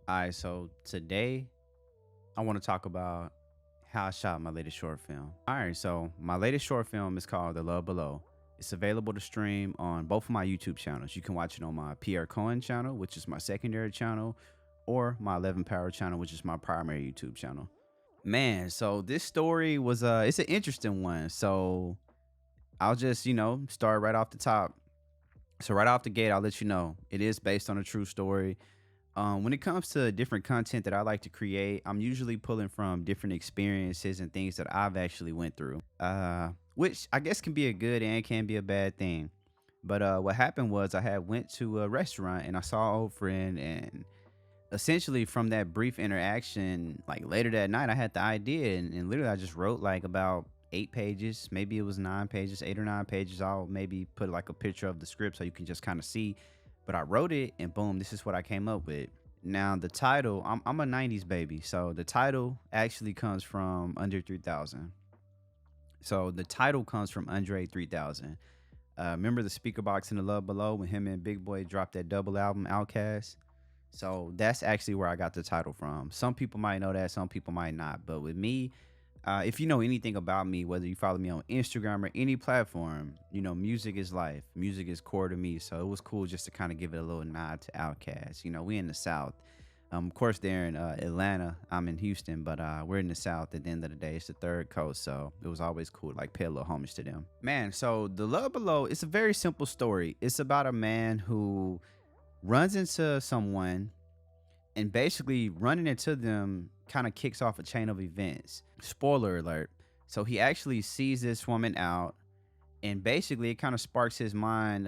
All right, so today I want to talk about how I shot my latest short film. All right, so my latest short film is called The Love Below. It's available to stream on both of my YouTube channels. You can watch it on my Pierre channel, which is my secondary channel, or my 11 Power channel, which is my primary YouTube channel. Man, so this story was it's an interesting one. So I'll just, start right off the top. So right off the gate, I'll let you know it is based on a true story. When it comes to different content that I like to create, I'm usually pulling from different experiences and things that I've actually went through, which I guess can be a good and can be a bad thing. But what happened was I had went to a restaurant and I saw an old friend, and essentially from that brief interaction, like later that night, I had the idea, and literally I just wrote like about 8 pages, maybe it was 9 pages, 8 or 9 pages. I'll maybe put like a picture of the script so you can just kind of see. But I wrote it, and boom, this is what I came up with. Now the title, I'm a 90s baby, so the title actually comes from Under 3000. So the title comes from Andre 3000. Remember the speaker box in The Love Below when him and Big Boy dropped that double album Outcast? So that's actually where I got the title from. Some people might know that, some people might not. But with me, if you know anything about me, whether you follow me on Instagram or any platform, music is life. Music is core to me. So it was cool just to kind of give it a little nod to Outkast. We in the South. Of course, they're in Atlanta. I'm in Houston, but we're in the South. At the end of the day, it's the third coast. So it was always cool to like pay a little homage to them. Man, so The Love Below, it's a very simple story. It's about a man who runs into someone, and basically running into them kind of kicks off a chain of events. Spoiler alert. So he actually sees this woman out, and basically it kind of sparks his mind.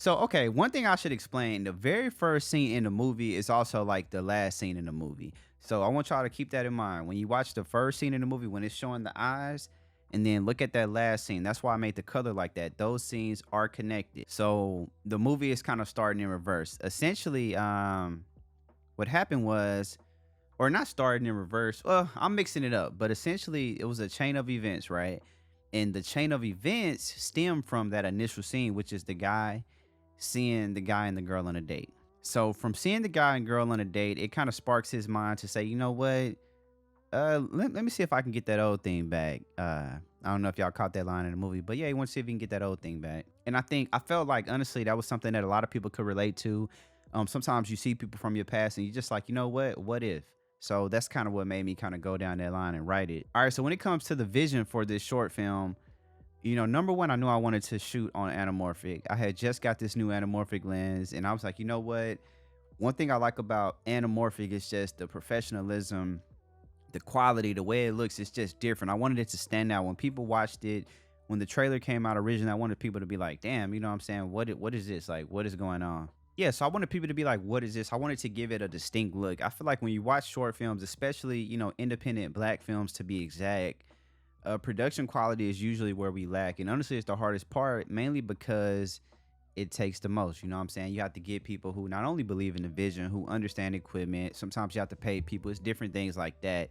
Okay, one thing I should explain, the very first scene in the movie is also like the last scene in the movie. So I want y'all to keep that in mind. When you watch the first scene in the movie, when it's showing the eyes, and then look at that last scene. That's why I made the color like that. Those scenes are connected. So the movie is kind of starting in reverse. Essentially, what happened was, or not starting in reverse. Well, I'm mixing it up, but essentially it was a chain of events, right? And the chain of events stem from that initial scene, which is the guy seeing the guy and the girl on a date. So from seeing the guy and girl on a date, it kind of sparks his mind to say, you know what? Let me see if I can get that old thing back. I don't know if y'all caught that line in the movie, but yeah, he wants to see if he can get that old thing back. And I felt like honestly that was something that a lot of people could relate to. Sometimes you see people from your past and you're just like, you know what if? So that's kind of what made me kind of go down that line and write it. All right, so when it comes to the vision for this short film, number one, I knew I wanted to shoot on Anamorphic. I had just got this new Anamorphic lens, and I was like, you know what? One thing I like about Anamorphic is just the professionalism, the quality, the way it looks. It's just different. I wanted it to stand out. When people watched it, when the trailer came out originally, I wanted people to be like, damn, you know what I'm saying? What is this? Like, what is going on? Yeah, so I wanted people to be like, what is this? I wanted to give it a distinct look. I feel like when you watch short films, especially, independent black films to be exact, production quality is usually where we lack. And honestly, it's the hardest part, mainly because it takes the most. You know what I'm saying? You have to get people who not only believe in the vision, who understand equipment. Sometimes you have to pay people. It's different things like that.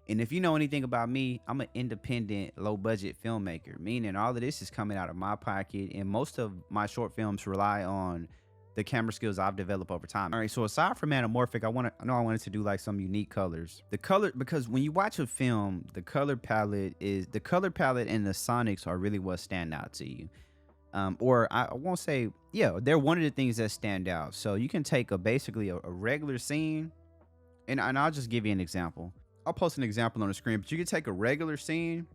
And if you know anything about me, I'm an independent, low budget filmmaker, meaning all of this is coming out of my pocket. And most of my short films rely on the camera skills I've developed over time. All right, so aside from Anamorphic, I wanted to do like some unique colors. The color, because when you watch a film, the color palette and the sonics are really what stand out to you. Or I won't say, yeah, they're one of the things that stand out. So you can take basically a regular scene, and I'll just give you an example. I'll post an example on the screen, but you can take a regular scene,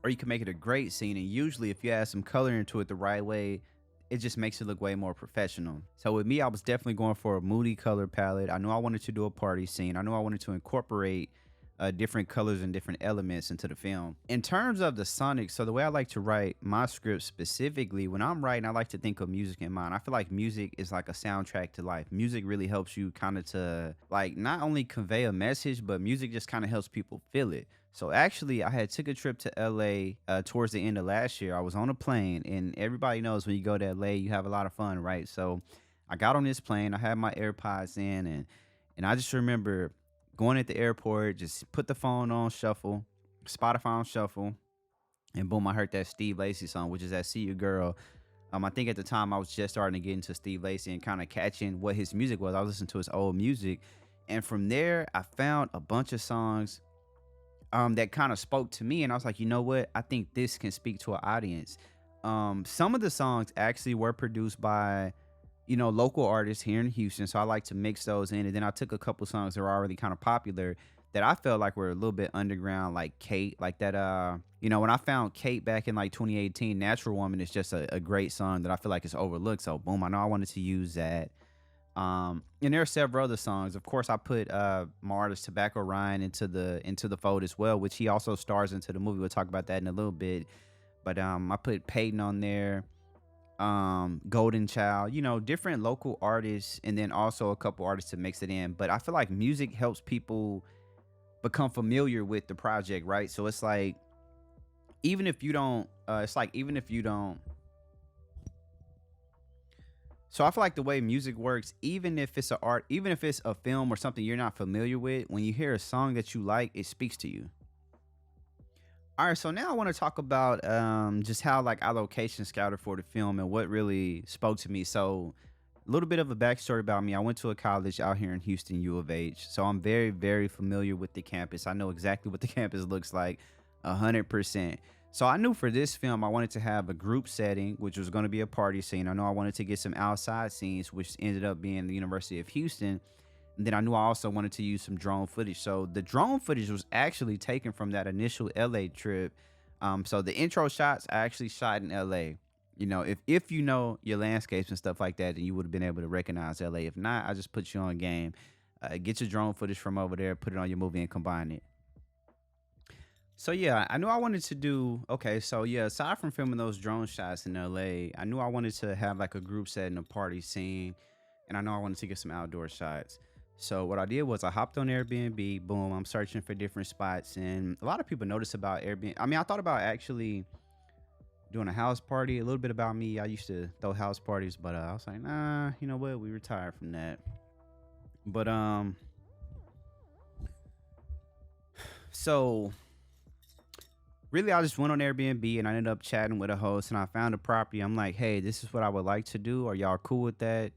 or you can make it a great scene. And usually if you add some color into it the right way, it just makes it look way more professional. So with me, I was definitely going for a moody color palette. I knew I wanted to do a party scene. I knew I wanted to incorporate different colors and different elements into the film. In terms of the sonics, so the way I like to write my script specifically, when I'm writing, I like to think of music in mind. I feel like music is like a soundtrack to life. Music really helps you kind of to like not only convey a message, but music just kind of helps people feel it. So actually, I had took a trip to LA towards the end of last year. I was on a plane, and everybody knows when you go to LA, you have a lot of fun, right? So I got on this plane. I had my AirPods in, and I just remember going at the airport, just put the phone on shuffle, Spotify on shuffle, and boom, I heard that Steve Lacy song, which is that "See You Girl." I think at the time I was just starting to get into Steve Lacy and kind of catching what his music was. I was listening to his old music, And from there, I found a bunch of songs that kind of spoke to me, and I was like, you know what? I think this can speak to an audience. Some of the songs actually were produced by, local artists here in Houston, so I like to mix those in. And then I took a couple songs that were already kind of popular that I felt like were a little bit underground, like Kate, like that. When I found Kate back in like 2018, Natural Woman is just a great song that I feel like is overlooked. So boom, I know I wanted to use that. And there are several other songs. Of course, I put my artist Tobacco Ryan into the fold as well, which he also stars into the movie. We'll talk about that in a little bit. But I put Peyton on there, Golden Child, different local artists, and then also a couple artists to mix it in. But I feel like music helps people become familiar with the project, right? So it's like even if you don't, even if you don't. So I feel like the way music works, even if it's even if it's a film or something you're not familiar with, when you hear a song that you like, it speaks to you. All right, so now I want to talk about just how like I location scouted for the film and what really spoke to me. So a little bit of a backstory about me. I went to a college out here in Houston, U of H. So I'm very, very familiar with the campus. I know exactly what the campus looks like, 100%. So I knew for this film, I wanted to have a group setting, which was going to be a party scene. I know I wanted to get some outside scenes, which ended up being the University of Houston. And then I knew I also wanted to use some drone footage. So the drone footage was actually taken from that initial LA trip. So the intro shots I actually shot in LA. If you know your landscapes and stuff like that, then you would have been able to recognize LA. If not, I just put you on game. Get your drone footage from over there, put it on your movie, and combine it. So yeah, I knew I wanted to do okay. So yeah, aside from filming those drone shots in LA, I knew I wanted to have like a group set in a party scene, and I know I wanted to get some outdoor shots. So what I did was I hopped on Airbnb. Boom, I'm searching for different spots, and a lot of people notice about Airbnb. I mean, I thought about actually doing a house party. A little bit about me, I used to throw house parties, but I was like, nah, you know what? We retired from that. But so really, I just went on Airbnb and I ended up chatting with a host, and I found a property. I'm like, hey, this is what I would like to do. Are y'all cool with that?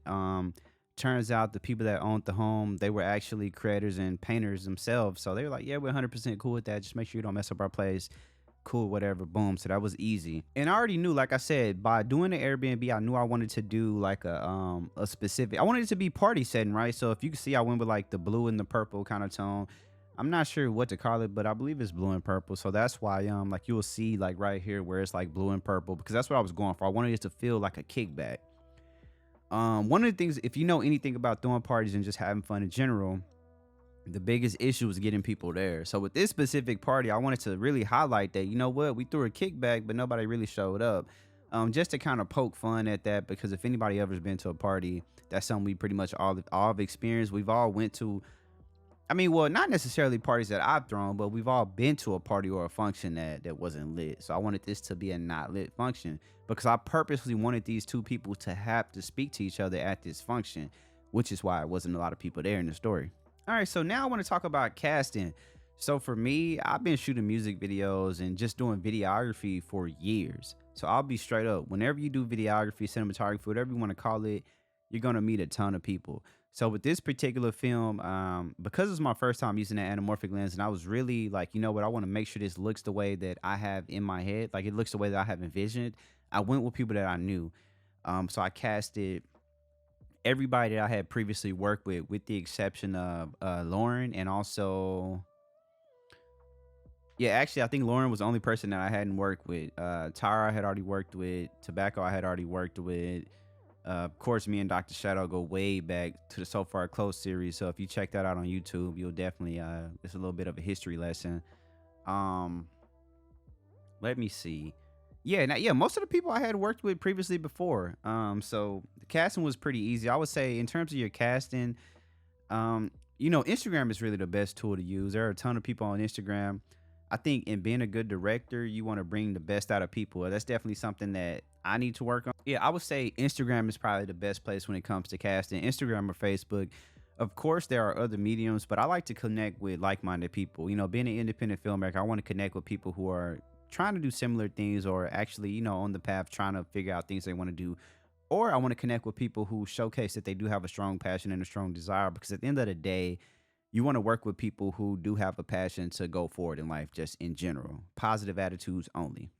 Turns out the people that owned the home, they were actually creators and painters themselves. So they were like, yeah, we're 100% cool with that. Just make sure you don't mess up our place. Cool, whatever. Boom. So that was easy. And I already knew, like I said, by doing the Airbnb, I knew I wanted to do like a specific, I wanted it to be party setting, right? So if you can see, I went with like the blue and the purple kind of tone. I'm not sure what to call it, but I believe it's blue and purple. So that's why like you will see like right here where it's like blue and purple, because that's what I was going for. I wanted it to feel like a kickback. One of the things, if you know anything about throwing parties and just having fun in general, the biggest issue is getting people there. So with this specific party, I wanted to really highlight that, you know what, we threw a kickback, but nobody really showed up. Just to kind of poke fun at that, because if anybody ever's been to a party, that's something we pretty much all have experienced. We've all went to, I mean, well, not necessarily parties that I've thrown, but we've all been to a party or a function that wasn't lit. So I wanted this to be a not lit function, because I purposely wanted these two people to have to speak to each other at this function, which is why it wasn't a lot of people there in the story. All right, so now I want to talk about casting. So for me, I've been shooting music videos and just doing videography for years. So I'll be straight up. Whenever you do videography, cinematography, whatever you want to call it, you're going to meet a ton of people. So with this particular film, because it's my first time using that anamorphic lens, and I was really like, you know what, I want to make sure this looks the way that I have in my head, like it looks the way that I have envisioned. I went with people that I knew. So I casted everybody that I had previously worked with the exception of Lauren, and also, yeah, actually, I think Lauren was the only person that I hadn't worked with. Tara I had already worked with. Tobacco I had already worked with. Of course, me and Dr. Shadow go way back to the So Far Close series. So if you check that out on YouTube, you'll definitely, it's a little bit of a history lesson. Let me see. Yeah, most of the people I had worked with previously before. So the casting was pretty easy. I would say in terms of your casting, Instagram is really the best tool to use. There are a ton of people on Instagram. I think in being a good director, you want to bring the best out of people. That's definitely something that I need to work on. Yeah, I would say Instagram is probably the best place when it comes to casting. Instagram or Facebook. Of course, there are other mediums, but I like to connect with like-minded people. Being an independent filmmaker, I want to connect with people who are trying to do similar things, or actually, on the path trying to figure out things they want to do. Or I want to connect with people who showcase that they do have a strong passion and a strong desire, because at the end of the day, You want to work with people who do have a passion to go forward in life, just in general. Positive attitudes only.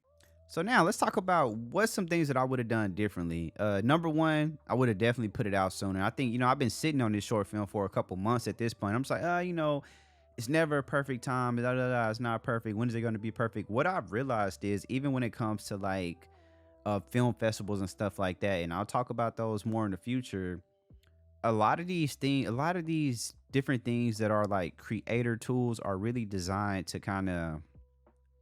So now let's talk about what's some things that I would have done differently. Number one, I would have definitely put it out sooner. I think, I've been sitting on this short film for a couple months at this point. I'm just like, it's never a perfect time. It's not perfect. When is it going to be perfect? What I've realized is even when it comes to like film festivals and stuff like that, and I'll talk about those more in the future. A lot of these different things that are like creator tools are really designed to kind of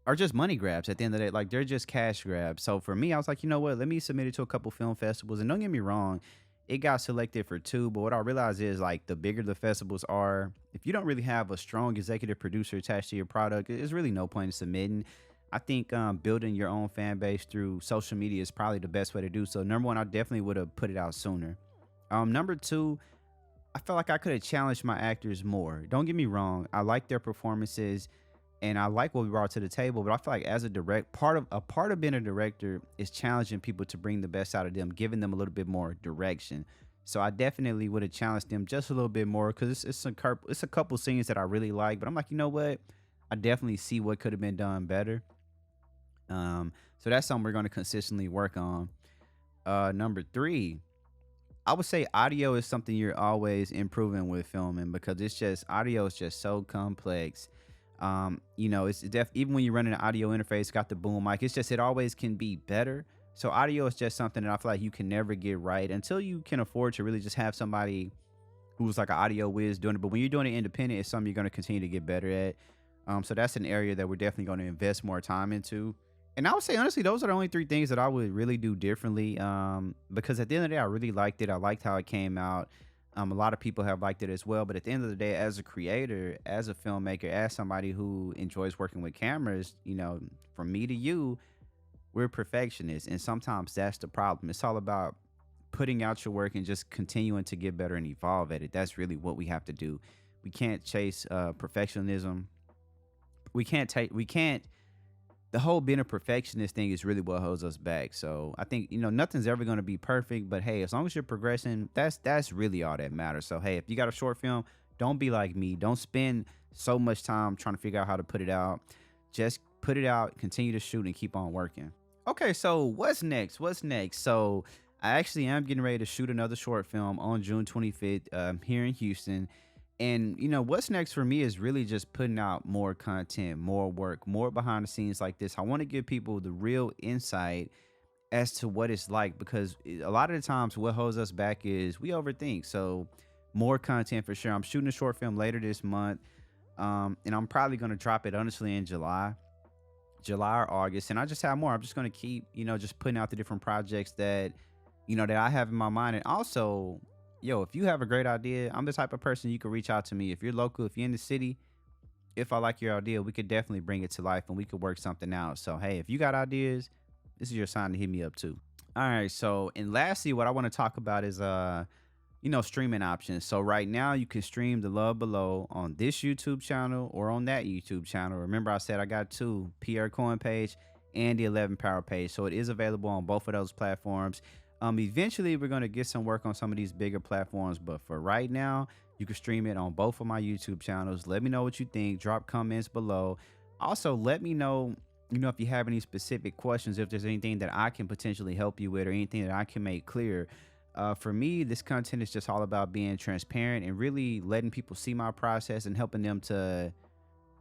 are just money grabs at the end of the day. Like they're just cash grabs. So for me, I was like, you know what? Let me submit it to a couple film festivals. And don't get me wrong, it got selected for two. But what I realized is like the bigger the festivals are, if you don't really have a strong executive producer attached to your product, there's really no point in submitting. I think building your own fan base through social media is probably the best way to do so. Number one, I definitely would have put it out sooner. Number two, I felt like I could have challenged my actors more. Don't get me wrong, I like their performances and I like what we brought to the table, but I feel like as a part of being a director is challenging people to bring the best out of them, giving them a little bit more direction. So I definitely would have challenged them just a little bit more because it's a couple scenes that I really like, but I'm like, you know what? I definitely see what could have been done better. So that's something we're going to consistently work on. Number three, I would say audio is something you're always improving with filming because audio is just so complex. Even when you're running an audio interface, got the boom mic, it always can be better. So audio is just something that I feel like you can never get right until you can afford to really just have somebody who's like an audio whiz doing it. But when you're doing it independent, it's something you're going to continue to get better at. So that's an area that we're definitely going to invest more time into. And I would say, honestly, those are the only three things that I would really do differently. Because at the end of the day, I really liked it. I liked how it came out. A lot of people have liked it as well. But at the end of the day, as a creator, as a filmmaker, as somebody who enjoys working with cameras, from me to you, we're perfectionists. And sometimes that's the problem. It's all about putting out your work and just continuing to get better and evolve at it. That's really what we have to do. We can't chase perfectionism. The whole being a perfectionist thing is really what holds us back. So I think, nothing's ever going to be perfect, but hey, as long as you're progressing, that's really all that matters. So, hey, if you got a short film, don't be like me. Don't spend so much time trying to figure out how to put it out. Just put it out, continue to shoot and keep on working. Okay. So what's next? So I actually am getting ready to shoot another short film on June 25th here in Houston. And what's next for me is really just putting out more content, more work, more behind the scenes like this. I want to give people the real insight as to what it's like because a lot of the times what holds us back is we overthink. So more content for sure. I'm shooting a short film later this month. And I'm probably going to drop it honestly in July or August. And I just have more. I'm just going to keep, just putting out the different projects that, that I have in my mind. And also, if you have a great idea, I'm the type of person you can reach out to me. If you're local, if you're in the city, if I like your idea, we could definitely bring it to life and we could work something out. So, hey, if you got ideas, this is your sign to hit me up too. All right. So, and lastly, what I want to talk about is, streaming options. So right now you can stream The Love Below on this YouTube channel or on that YouTube channel. Remember I said I got two, Pierre Coin page and the 11 Power page. So it is available on both of those platforms. Eventually we're going to get some work on some of these bigger platforms, but for right now, you can stream it on both of my YouTube channels. Let me know what you think. Drop comments below. Also, let me know, if you have any specific questions, if there's anything that I can potentially help you with or anything that I can make clear. For me, this content is just all about being transparent and really letting people see my process and helping them to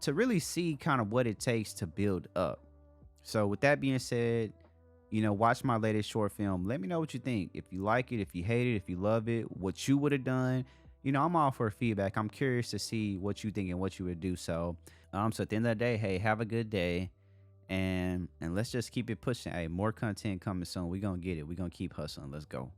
really see kind of what it takes to build up. So with that being said, watch my latest short film. Let me know what you think. If you like it, if you hate it, if you love it, what you would have done. I'm all for feedback. I'm curious to see what you think and what you would do. So at the end of the day, hey, have a good day. And let's just keep it pushing. Hey, more content coming soon. We're going to get it. We're going to keep hustling. Let's go.